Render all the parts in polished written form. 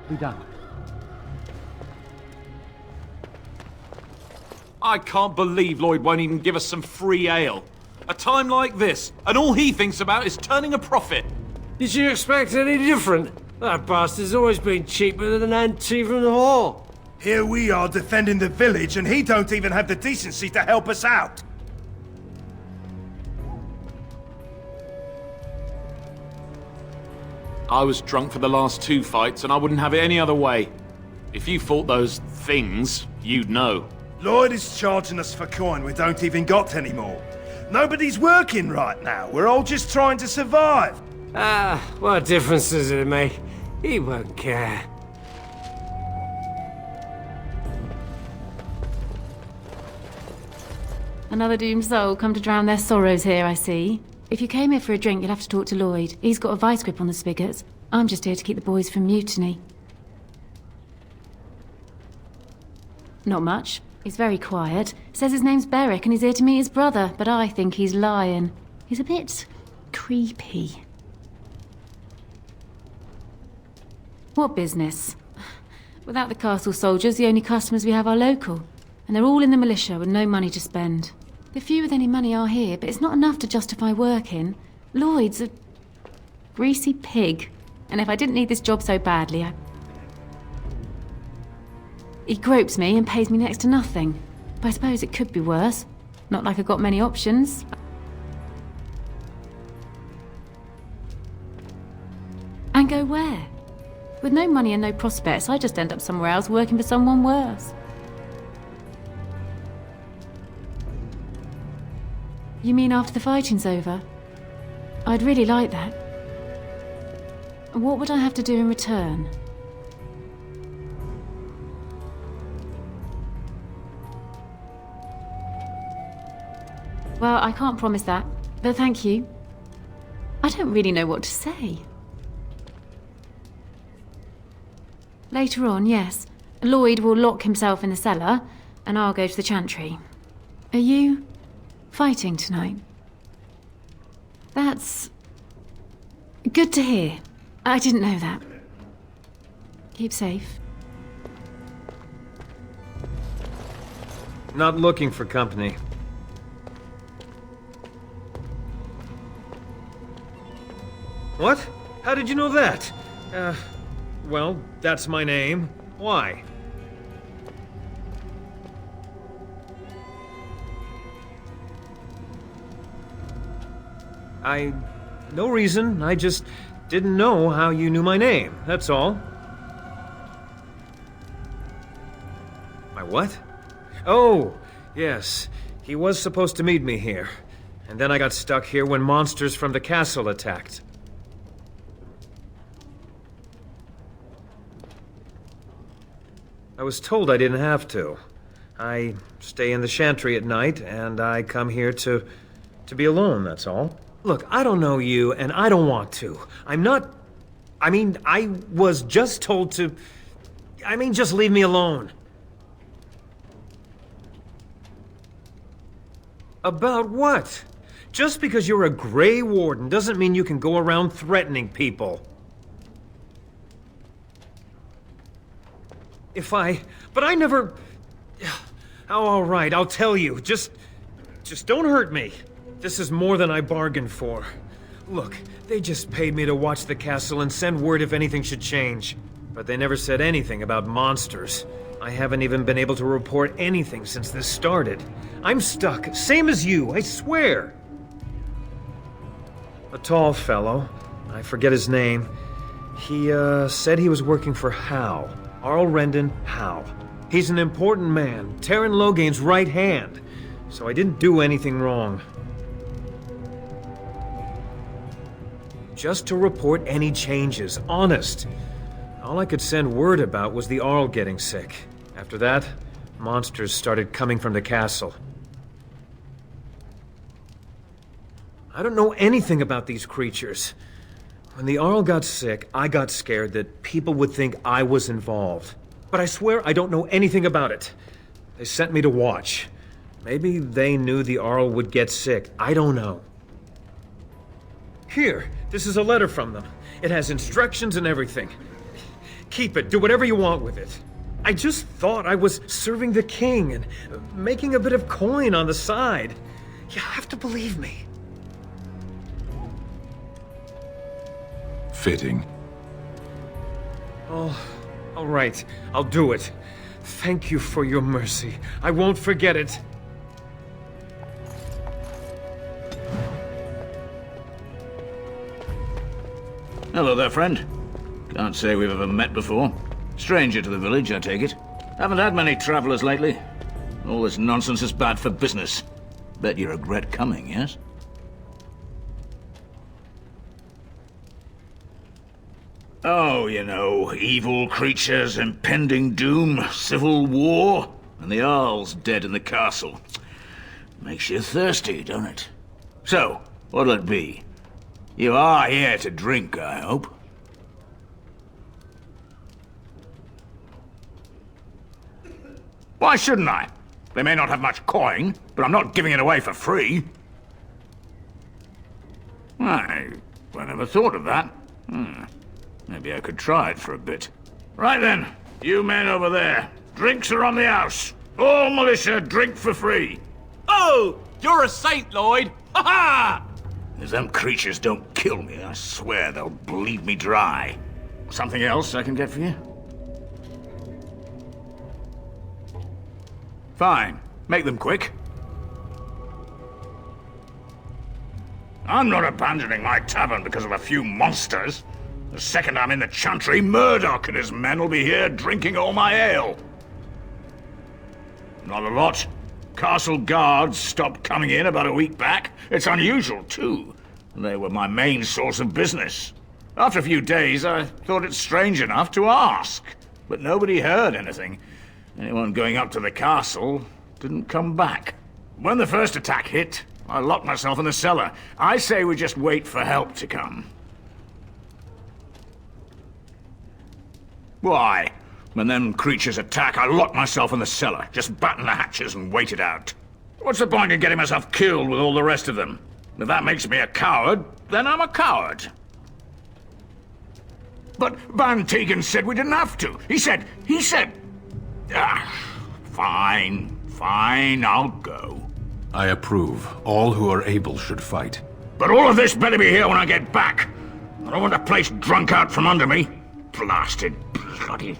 Be done. I can't believe Lloyd won't even give us some free ale. A time like this, and all he thinks about is turning a profit. Did you expect any different? That bastard's always been cheaper than an tea from the hall. Here we are defending the village, and he don't even have the decency to help us out. I was drunk for the last 2 fights, and I wouldn't have it any other way. If you fought those things, you'd know. Lloyd is charging us for coin we don't even got anymore. Nobody's working right now. We're all just trying to survive. What difference does it make? He won't care. Another doomed soul come to drown their sorrows here, I see. If you came here for a drink, you'll have to talk to Lloyd. He's got a vice grip on the spigots. I'm just here to keep the boys from mutiny. Not much. He's very quiet. Says his name's Beric and he's here to meet his brother, but I think he's lying. He's a bit creepy. What business? Without the castle soldiers, the only customers we have are local. And they're all in the militia with no money to spend. The few with any money are here, but it's not enough to justify working. Lloyd's a greasy pig. And if I didn't need this job so badly, He gropes me and pays me next to nothing. But I suppose it could be worse. Not like I've got many options. And go where? With no money and no prospects, I just end up somewhere else working for someone worse. You mean after the fighting's over? I'd really like that. What would I have to do in return? Well, I can't promise that, but thank you. I don't really know what to say. Later on, yes. Lloyd will lock himself in the cellar, and I'll go to the chantry. Are you fighting tonight? That's good to hear. I didn't know that. Keep safe. Not looking for company. What? How did you know that? Well, that's my name. Why? No reason. I just didn't know how you knew my name, that's all. My what? Oh, yes. He was supposed to meet me here. And then I got stuck here when monsters from the castle attacked. I was told I didn't have to. I stay in the chantry at night, and I come here to be alone, that's all. Look, I don't know you, and I don't want to. I'm not... I was just told to... just leave me alone. About what? Just because you're a Grey Warden doesn't mean you can go around threatening people. But I never... Oh, all right, I'll tell you. Just don't hurt me. This is more than I bargained for. Look, they just paid me to watch the castle and send word if anything should change. But they never said anything about monsters. I haven't even been able to report anything since this started. I'm stuck, same as you, I swear. A tall fellow, I forget his name, he said he was working for Hal. Arl Rendon Hal. He's an important man, Taron Loghain's right hand. So I didn't do anything wrong. Just to report any changes, honest. All I could send word about was the Arl getting sick. After that, monsters started coming from the castle. I don't know anything about these creatures. When the Arl got sick, I got scared that people would think I was involved. But I swear I don't know anything about it. They sent me to watch. Maybe they knew the Arl would get sick. I don't know. Here, this is a letter from them. It has instructions and everything. keep it. Do whatever you want with it. I just thought I was serving the king and making a bit of coin on the side. You have to believe me. Fitting. Oh, all right. I'll do it. Thank you for your mercy. I won't forget it. Hello there, friend. Can't say we've ever met before. Stranger to the village, I take it. Haven't had many travelers lately. All this nonsense is bad for business. Bet you regret coming, yes? Oh, you know, evil creatures, impending doom, civil war, and the Iarl's dead in the castle. Makes you thirsty, don't it? So, what'll it be? You are here to drink, I hope. Why shouldn't I? They may not have much coin, but I'm not giving it away for free. I never thought of that. Maybe I could try it for a bit. Right then, you men over there. Drinks are on the house. All militia drink for free. Oh, you're a saint, Lloyd. Ha ha! If them creatures don't kill me, I swear they'll bleed me dry. Something else I can get for you? Fine. Make them quick. I'm not abandoning my tavern because of a few monsters. The second I'm in the chantry, Murdoch and his men will be here drinking all my ale. Not a lot. Castle guards stopped coming in about a week back. It's unusual, too. They were my main source of business. After a few days, I thought it strange enough to ask. But nobody heard anything. Anyone going up to the castle didn't come back. When the first attack hit, I locked myself in the cellar. I say we just wait for help to come. Why? When them creatures attack, I lock myself in the cellar. Just batten the hatches and wait it out. What's the point in getting myself killed with all the rest of them? If that makes me a coward, then I'm a coward. But Van Tegan said we didn't have to. He said... Fine, I'll go. I approve. All who are able should fight. But all of this better be here when I get back. I don't want the place drunk out from under me. Blasted bloody...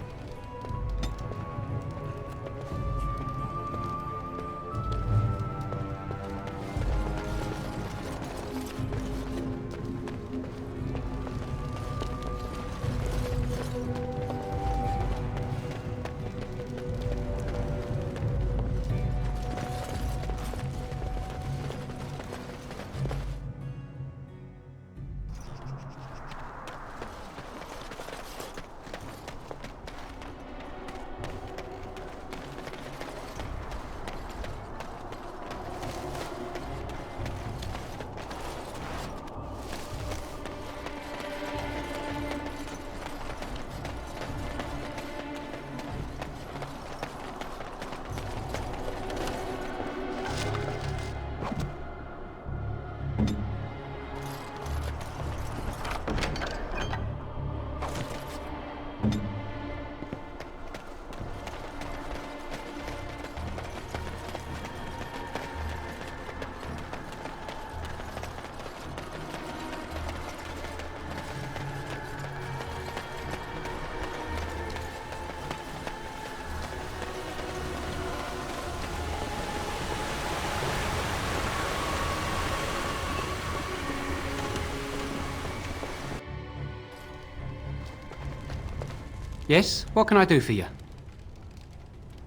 Yes? What can I do for you?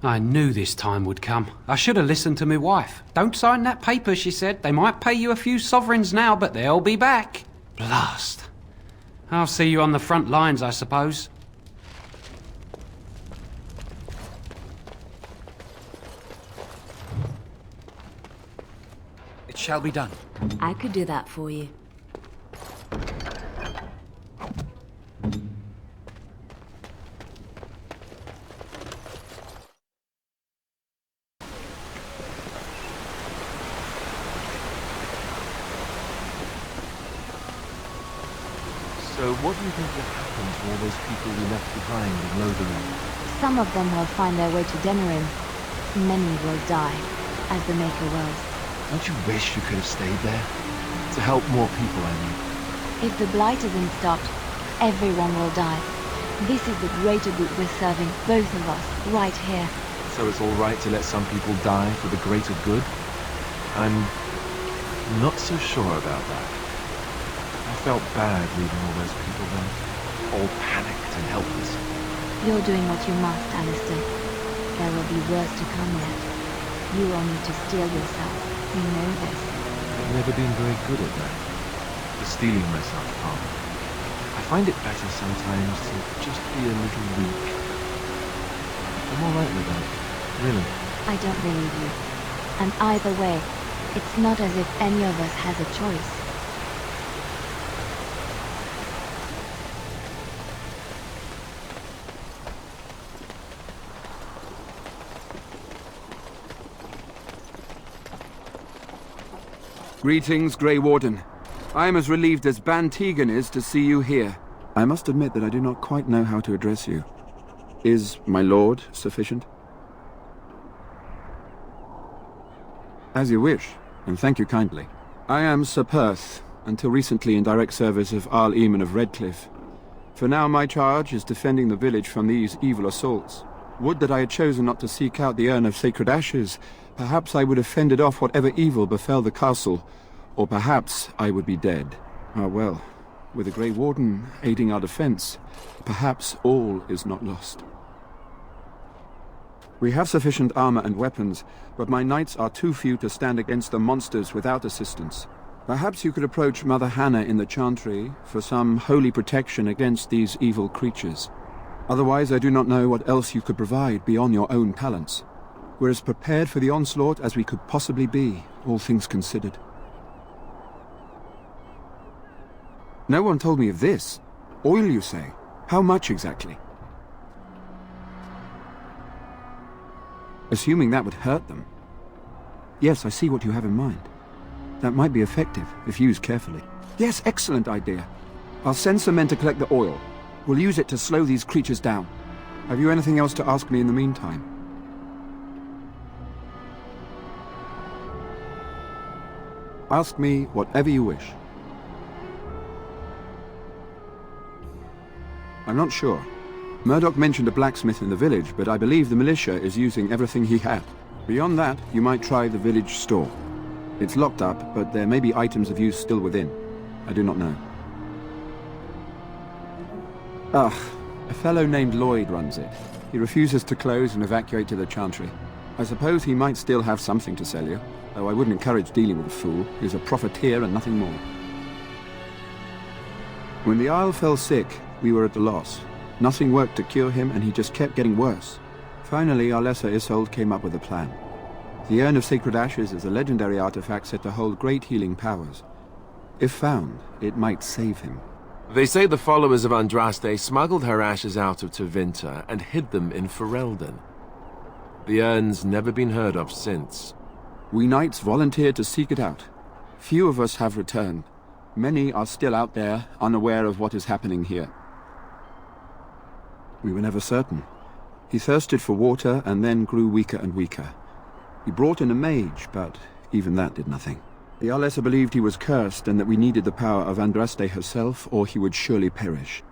I knew this time would come. I should have listened to my wife. Don't sign that paper, she said. They might pay you a few sovereigns now, but they'll be back. Blast. I'll see you on the front lines, I suppose. It shall be done. I could do that for you. So what do you think will happen to all those people we left behind in Lothian? Some of them will find their way to Denerim. Many will die, as the Maker wills. Don't you wish you could have stayed there? To help more people, I mean. If the Blight isn't stopped, everyone will die. This is the greater good we're serving, both of us, right here. So it's all right to let some people die for the greater good? I'm not so sure about that. I felt bad leaving all those people there, all panicked and helpless. You're doing what you must, Alistair. There will be worse to come yet. You will need to steel yourself. You know this. I've never been very good at that. The steeling myself part. I find it better sometimes to just be a little weak. I'm alright with that, really. I don't believe you. And either way, it's not as if any of us has a choice. Greetings, Grey Warden. I am as relieved as Ban Tegan is to see you here. I must admit that I do not quite know how to address you. Is my lord sufficient? As you wish, and thank you kindly. I am Sir Perth, until recently in direct service of Iarl Eamon of Redcliffe. For now my charge is defending the village from these evil assaults. Would that I had chosen not to seek out the urn of sacred ashes. Perhaps I would have fended off whatever evil befell the castle, or perhaps I would be dead. Ah well, with the Grey Warden aiding our defense, perhaps all is not lost. We have sufficient armor and weapons, but my knights are too few to stand against the monsters without assistance. Perhaps you could approach Mother Hannah in the Chantry for some holy protection against these evil creatures. Otherwise, I do not know what else you could provide beyond your own talents. We're as prepared for the onslaught as we could possibly be, all things considered. No one told me of this. Oil, you say? How much exactly? Assuming that would hurt them. Yes, I see what you have in mind. That might be effective, if used carefully. Yes, excellent idea. I'll send some men to collect the oil. We'll use it to slow these creatures down. Have you anything else to ask me in the meantime? Ask me whatever you wish. I'm not sure. Murdoch mentioned a blacksmith in the village, but I believe the militia is using everything he had. Beyond that, you might try the village store. It's locked up, but there may be items of use still within. I do not know. A fellow named Lloyd runs it. He refuses to close and evacuate to the Chantry. I suppose he might still have something to sell you, though I wouldn't encourage dealing with a fool. He's a profiteer and nothing more. When the Isle fell sick, we were at a loss. Nothing worked to cure him, and he just kept getting worse. Finally, our lesser Isolde came up with a plan. The Urn of Sacred Ashes is a legendary artifact said to hold great healing powers. If found, it might save him. They say the followers of Andraste smuggled her ashes out of Tevinter and hid them in Ferelden. The urn's never been heard of since. We knights volunteered to seek it out. Few of us have returned. Many are still out there, unaware of what is happening here. We were never certain. He thirsted for water and then grew weaker and weaker. We brought in a mage, but even that did nothing. The Alessa believed he was cursed and that we needed the power of Andraste herself, or he would surely perish.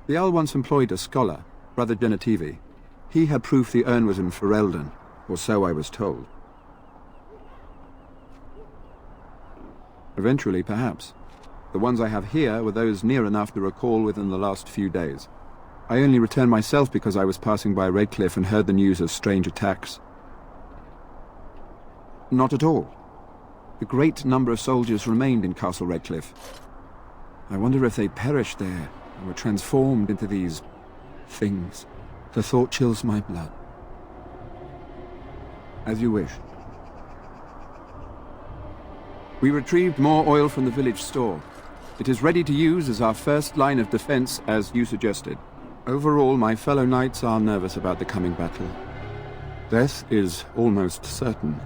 The Al once employed a scholar, Brother Genetivi. He had proof the urn was in Ferelden, or so I was told. Eventually, perhaps. The ones I have here were those near enough to recall within the last few days. I only returned myself because I was passing by Redcliffe and heard the news of strange attacks. Not at all. A great number of soldiers remained in Castle Redcliffe. I wonder if they perished there, and were transformed into these things. The thought chills my blood. As you wish. We retrieved more oil from the village store. It is ready to use as our first line of defense, as you suggested. Overall, my fellow knights are nervous about the coming battle. Death is almost certain.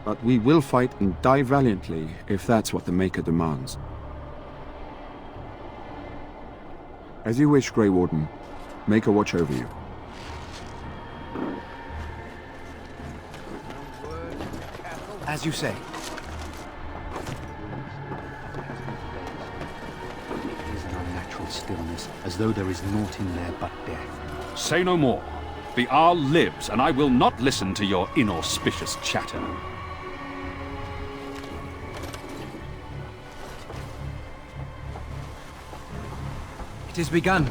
But we will fight and die valiantly if that's what the Maker demands. As you wish, Grey Warden. Make a watch over you. As you say. It is an unnatural stillness, as though there is naught in there but death. Say no more. The Iarl lives, and I will not listen to your inauspicious chatter. It is begun.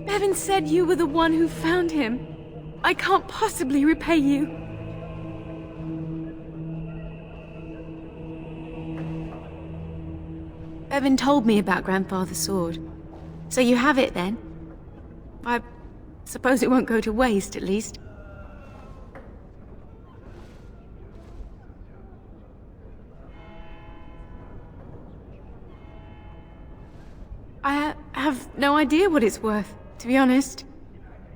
Bevan said you were the one who found him. I can't possibly repay you. Bevan told me about Grandfather's sword. So you have it then? I suppose it won't go to waste, at least. I have no idea what it's worth, to be honest.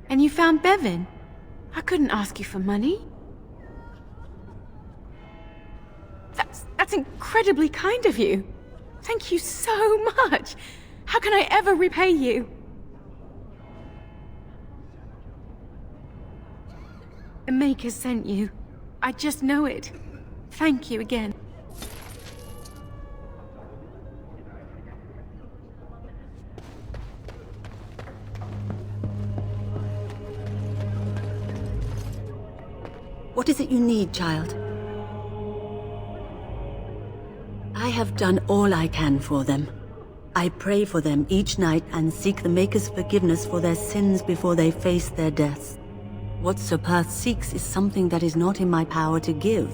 And you found Bevan? I couldn't ask you for money. That's incredibly kind of you. Thank you so much. How can I ever repay you? The Maker sent you. I just know it. Thank you again. What is it you need, child? I have done all I can for them. I pray for them each night and seek the Maker's forgiveness for their sins before they face their deaths. What Sir Perth seeks is something that is not in my power to give.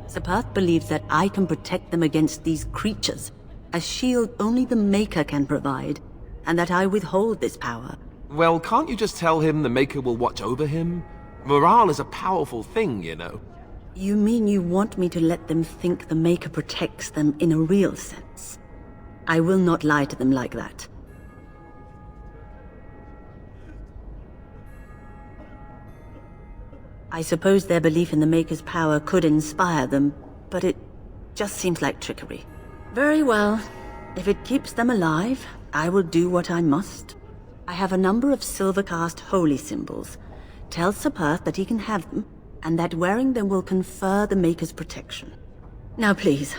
Sir Perth believes that I can protect them against these creatures, a shield only the Maker can provide, and that I withhold this power. Well, can't you just tell him the Maker will watch over him? Morale is a powerful thing, you know. You mean you want me to let them think the Maker protects them in a real sense? I will not lie to them like that. I suppose their belief in the Maker's power could inspire them, but it just seems like trickery. Very well. If it keeps them alive, I will do what I must. I have a number of silver-cast holy symbols. Tell Sir Perth that he can have them, and that wearing them will confer the Maker's protection. Now please,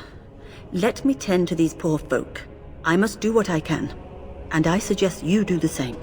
let me tend to these poor folk. I must do what I can, and I suggest you do the same.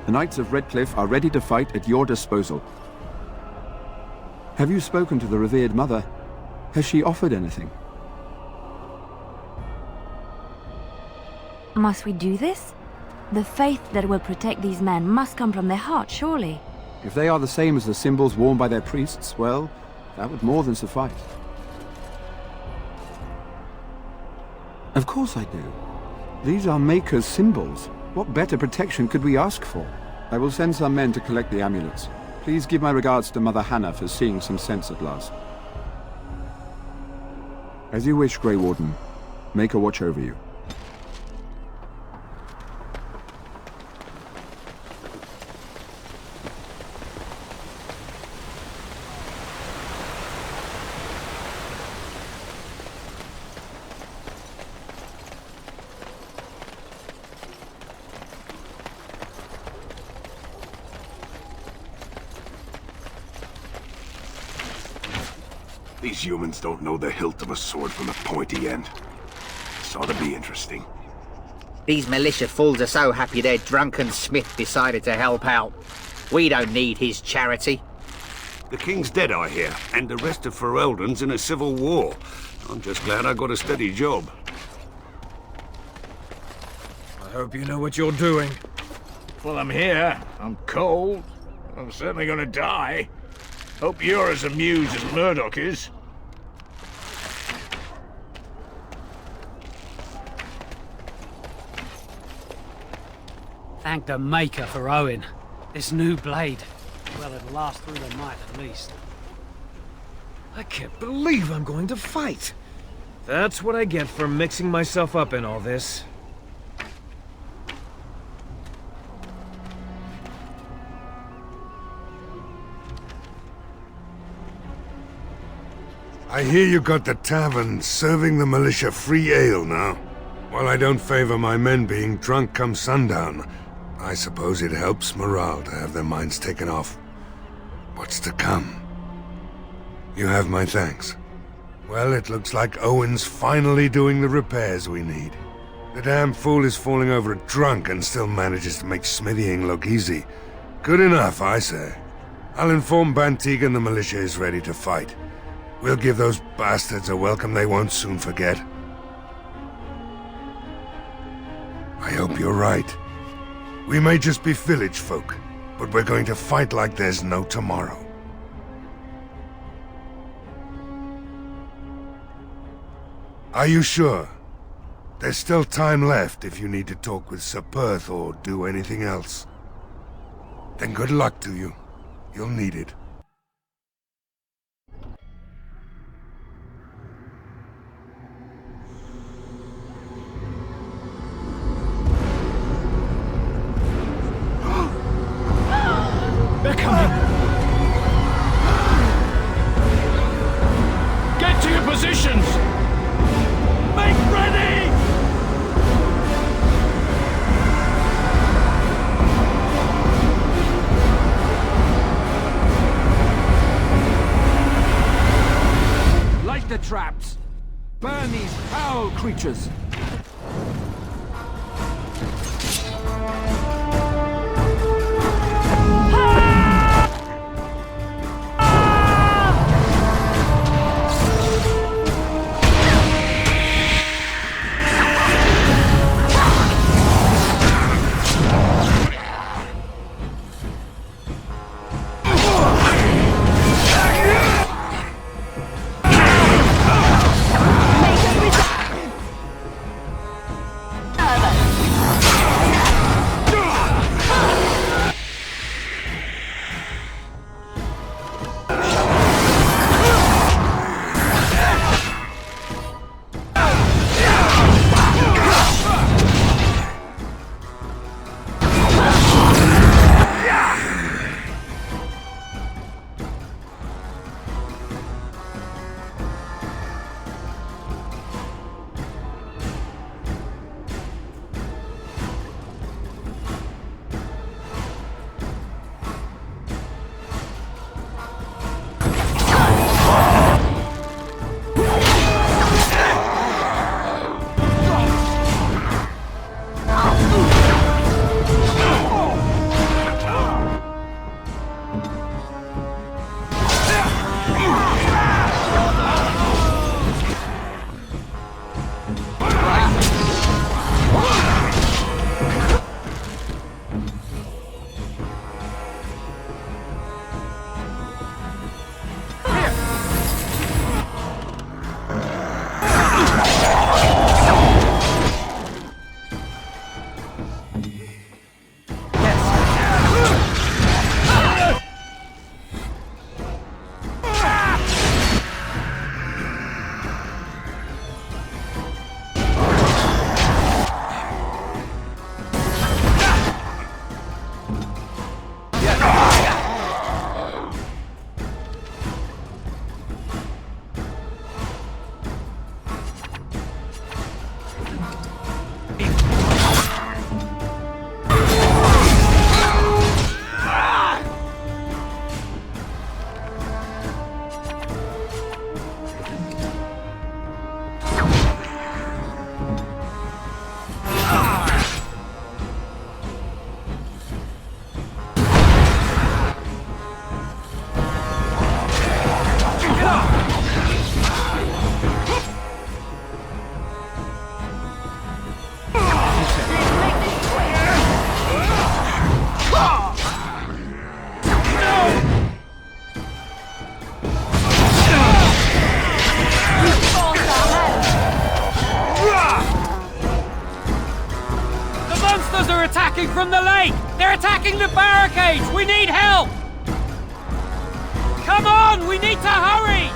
The Knights of Redcliffe are ready to fight at your disposal. Have you spoken to the revered mother? Has she offered anything? Must we do this? The faith that will protect these men must come from their heart, surely. If they are the same as the symbols worn by their priests, well, that would more than suffice. Of course I do. These are Maker's symbols. What better protection could we ask for? I will send some men to collect the amulets. Please give my regards to Mother Hannah for seeing some sense at last. As you wish, Grey Warden. Make a watch over you. These humans don't know the hilt of a sword from the pointy end. This ought to be interesting. These militia fools are so happy their drunken smith decided to help out. We don't need his charity. The king's dead, I hear, and the rest of Ferelden's in a civil war. I'm just glad I got a steady job. I hope you know what you're doing. Well, I'm here. I'm cold. I'm certainly gonna die. Hope you're as amused as Murdoch is. Thank the Maker for Owen. This new blade. Well, it'll last through the night at least. I can't believe I'm going to fight. That's what I get for mixing myself up in all this. I hear you got the tavern serving the militia free ale now. While I don't favor my men being drunk come sundown, I suppose it helps morale to have their minds taken off what's to come. You have my thanks. Well, it looks like Owen's finally doing the repairs we need. The damn fool is falling over drunk and still manages to make smithying look easy. Good enough, I say. I'll inform Bantig and the militia is ready to fight. We'll give those bastards a welcome they won't soon forget. I hope you're right. We may just be village folk, but we're going to fight like there's no tomorrow. Are you sure? There's still time left if you need to talk with Sir Perth or do anything else. Then good luck to you. You'll need it. They're coming! Get to your positions! Make ready! Light the traps! Burn these foul creatures! are attacking from the lake! They're attacking the barricades! We need help! Come on! We need to hurry!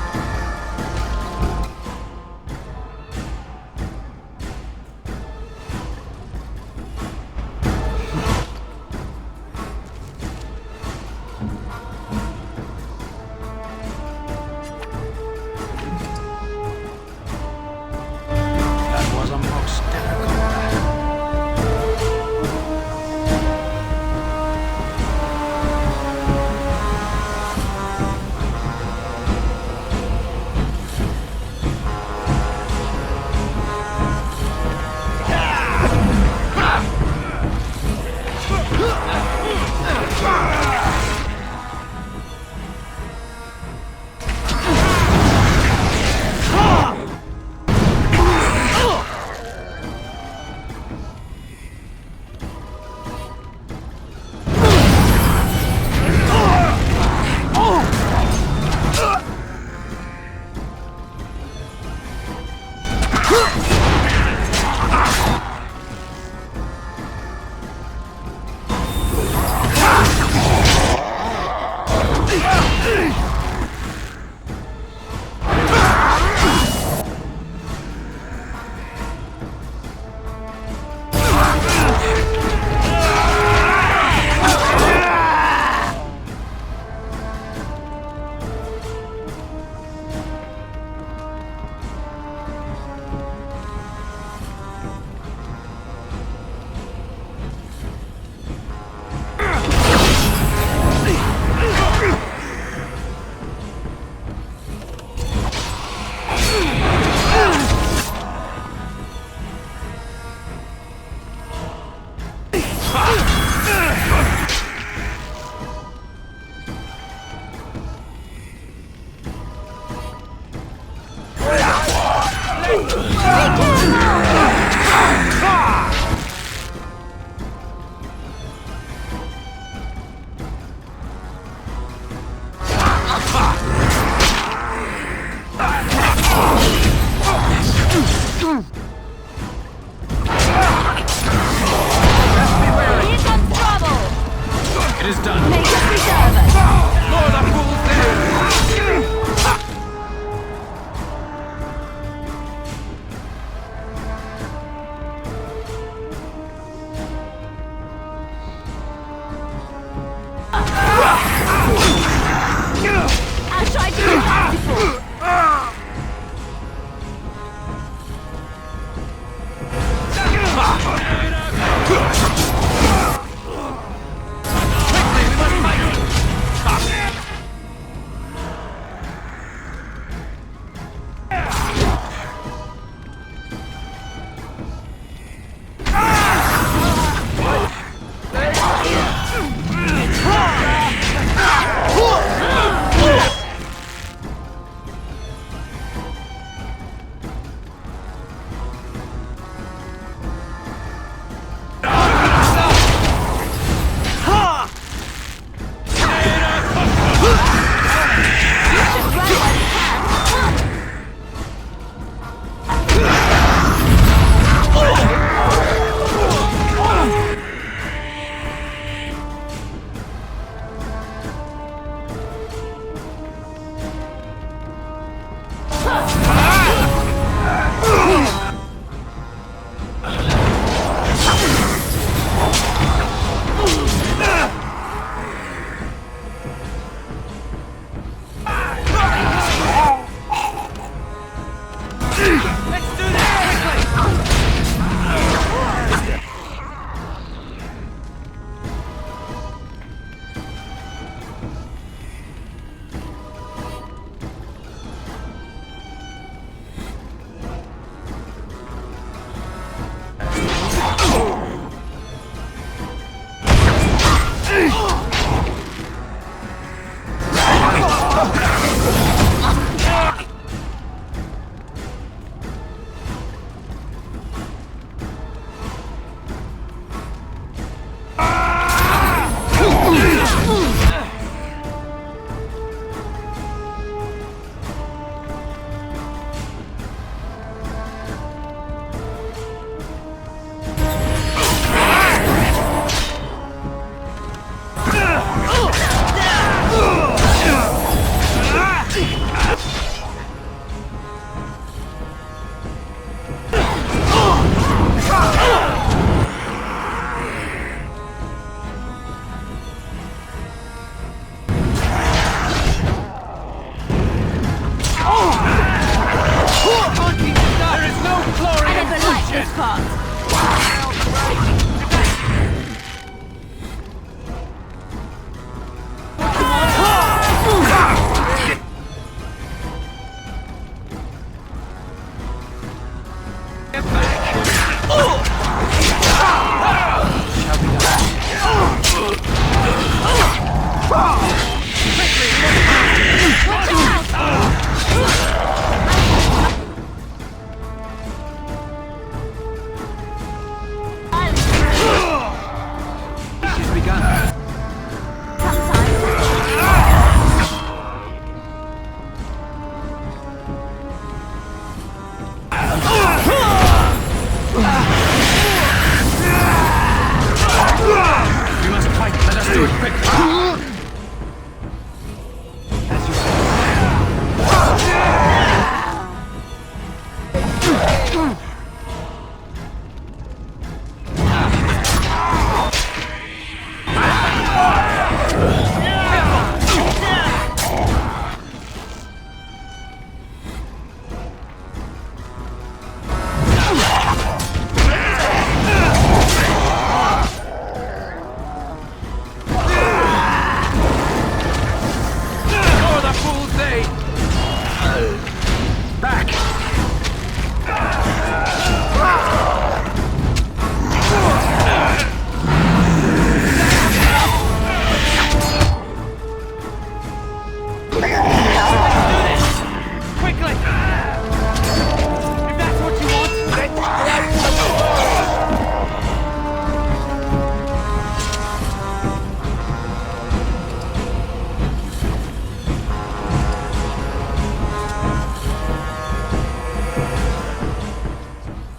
this part.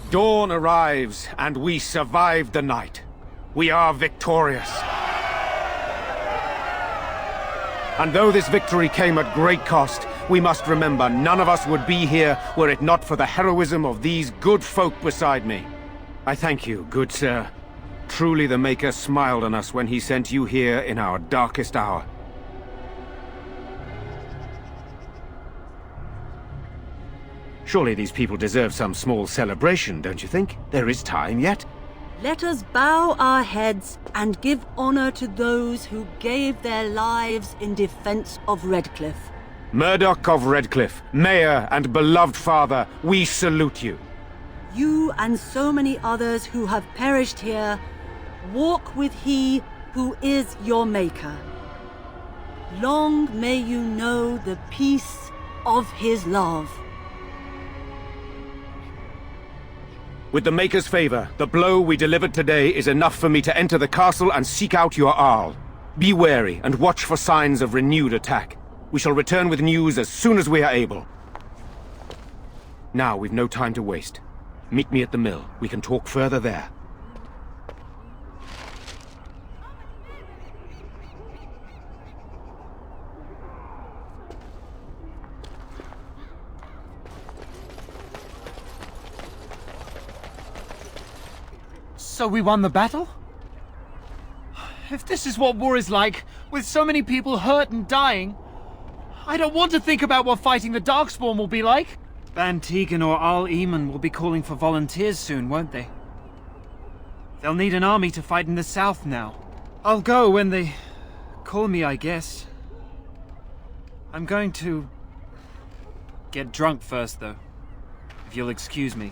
Dawn arrives, and we survived the night. We are victorious. And though this victory came at great cost, we must remember none of us would be here were it not for the heroism of these good folk beside me. I thank you, good sir. Truly the Maker smiled on us when he sent you here in our darkest hour. Surely these people deserve some small celebration, don't you think? There is time yet. Let us bow our heads and give honor to those who gave their lives in defense of Redcliffe. Murdoch of Redcliffe, Mayor and beloved father, we salute you. You and so many others who have perished here, walk with he who is your Maker. Long may you know the peace of his love. With the Maker's favor, the blow we delivered today is enough for me to enter the castle and seek out your Iarl. Be wary and watch for signs of renewed attack. We shall return with news as soon as we are able. Now we've no time to waste. Meet me at the mill. We can talk further there. So we won the battle? If this is what war is like, with so many people hurt and dying, I don't want to think about what fighting the Darkspawn will be like. Ban Tegan or Arl Eamon will be calling for volunteers soon, won't they? They'll need an army to fight in the south now. I'll go when they call me, I guess. I'm going to get drunk first, though, if you'll excuse me.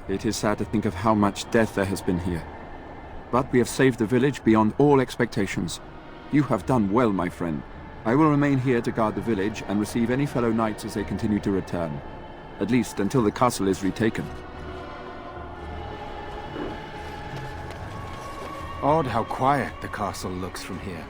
It is sad to think of how much death there has been here. But we have saved the village beyond all expectations. You have done well, my friend. I will remain here to guard the village and receive any fellow knights as they continue to return. At least until the castle is retaken. Odd how quiet the castle looks from here.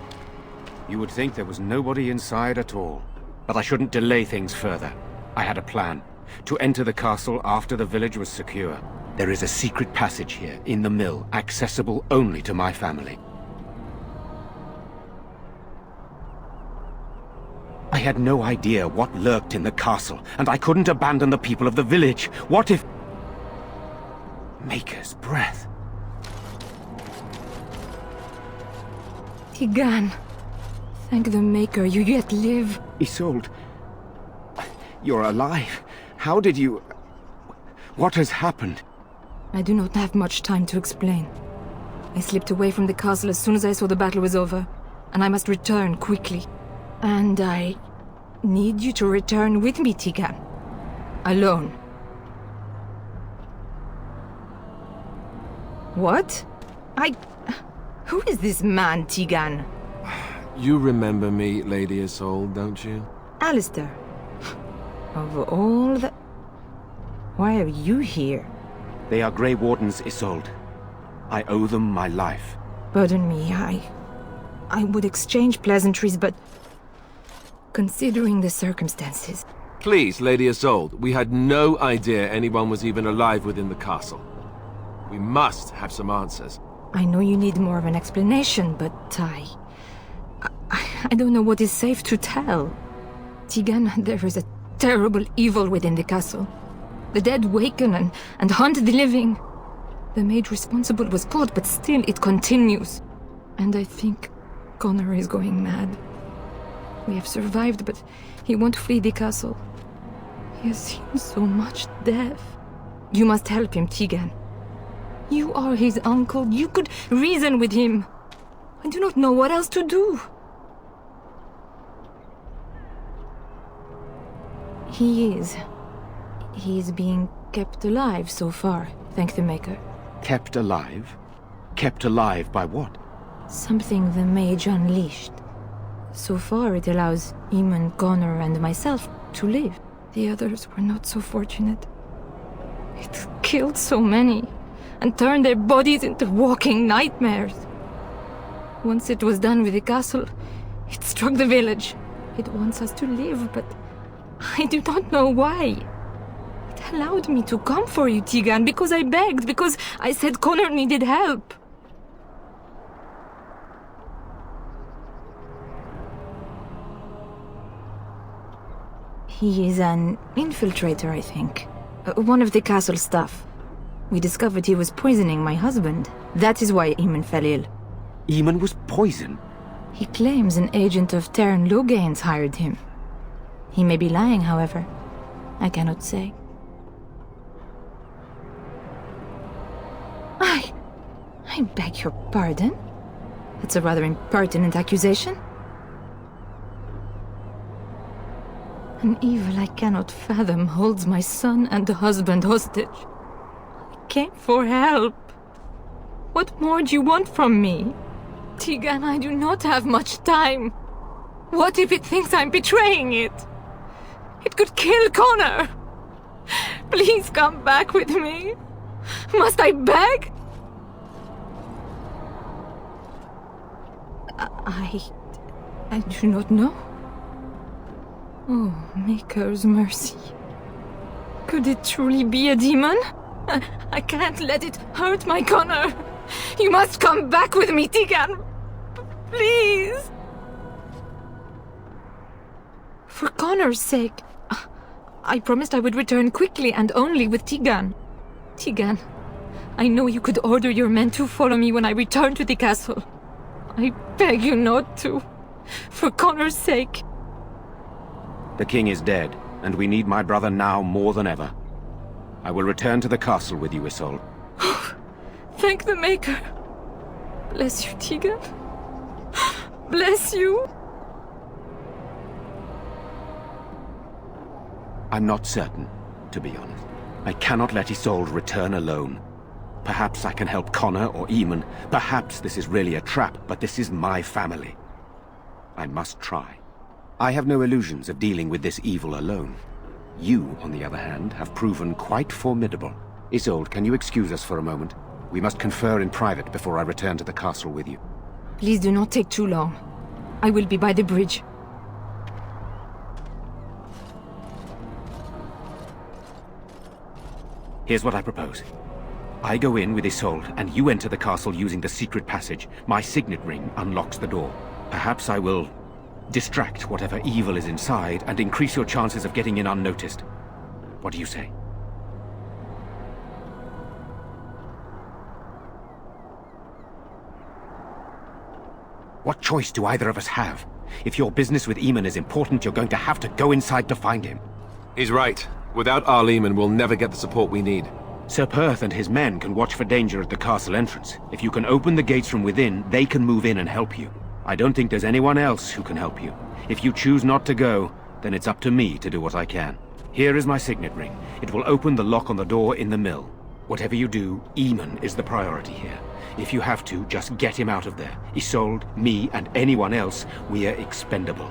You would think there was nobody inside at all. But I shouldn't delay things further. I had a plan. To enter the castle after the village was secure. There is a secret passage here, in the mill, accessible only to my family. I had no idea what lurked in the castle, and I couldn't abandon the people of the village. What if... Maker's breath. Tigan. Thank the Maker, you yet live. Isolde. You're alive. How did you... What has happened? I do not have much time to explain. I slipped away from the castle as soon as I saw the battle was over, and I must return quickly. And I need you to return with me, Tigan. Alone. What? Who is this man, Tigan? You remember me, Lady Isolde, don't you? Alistair. Of all the... Why are you here? They are Grey Wardens, Isolde. I owe them my life. Pardon me, I would exchange pleasantries, but... Considering the circumstances... Please, Lady Isolde, we had no idea anyone was even alive within the castle. We must have some answers. I know you need more of an explanation, but I don't know what is safe to tell. Tigan, there is a terrible evil within the castle. The dead waken and haunt the living. The mage responsible was caught, but still it continues. And I think Connor is going mad. We have survived, but he won't flee the castle. He has seen so much death. You must help him, Tigan. You are his uncle. You could reason with him. I do not know what else to do. He is being kept alive so far, thank the Maker. Kept alive? Kept alive by what? Something the Mage unleashed. So far it allows Eamon, Connor and myself to live. The others were not so fortunate. It killed so many, and turned their bodies into walking nightmares. Once it was done with the castle, it struck the village. It wants us to live, but I do not know why. It allowed me to come for you, Tigan, because I begged, because I said Connor needed help. He is an infiltrator, I think. One of the castle staff. We discovered he was poisoning my husband. That is why Eamon fell ill. Eamon was poisoned? He claims an agent of Terran Logain's hired him. He may be lying, however. I cannot say. I beg your pardon? That's a rather impertinent accusation. An evil I cannot fathom holds my son and husband hostage. I came for help. What more do you want from me? Tigan, I do not have much time. What if it thinks I'm betraying it? It could kill Connor. Please come back with me. Must I beg? I do not know. Oh, Maker's mercy. Could it truly be a demon? I can't let it hurt my Connor. You must come back with me, Tigan. Please. For Connor's sake. I promised I would return quickly and only with Tigan. Tigan, I know you could order your men to follow me when I return to the castle. I beg you not to. For Connor's sake. The king is dead, and we need my brother now more than ever. I will return to the castle with you, Isolde. Thank the Maker. Bless you, Tigan. Bless you. I'm not certain, to be honest. I cannot let Isolde return alone. Perhaps I can help Connor or Eamon. Perhaps this is really a trap, but this is my family. I must try. I have no illusions of dealing with this evil alone. You, on the other hand, have proven quite formidable. Isolde, can you excuse us for a moment? We must confer in private before I return to the castle with you. Please do not take too long. I will be by the bridge. Here's what I propose. I go in with Isolde, and you enter the castle using the secret passage. My signet ring unlocks the door. Perhaps I will distract whatever evil is inside and increase your chances of getting in unnoticed. What do you say? What choice do either of us have? If your business with Eamon is important, you're going to have to go inside to find him. He's right. Without Arl Eamon, we'll never get the support we need. Sir Perth and his men can watch for danger at the castle entrance. If you can open the gates from within, they can move in and help you. I don't think there's anyone else who can help you. If you choose not to go, then it's up to me to do what I can. Here is my signet ring. It will open the lock on the door in the mill. Whatever you do, Eamon is the priority here. If you have to, just get him out of there. Isolde, me, and anyone else, we are expendable.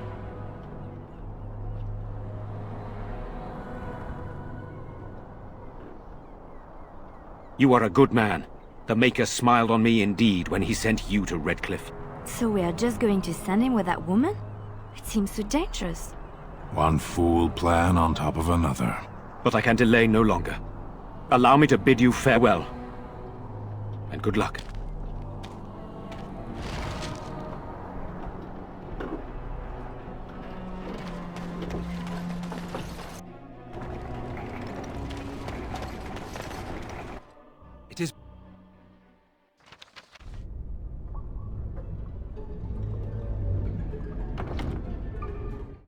You are a good man. The Maker smiled on me indeed when he sent you to Redcliffe. So we are just going to send him with that woman? It seems so dangerous. One fool plan on top of another. But I can delay no longer. Allow me to bid you farewell. And good luck. It is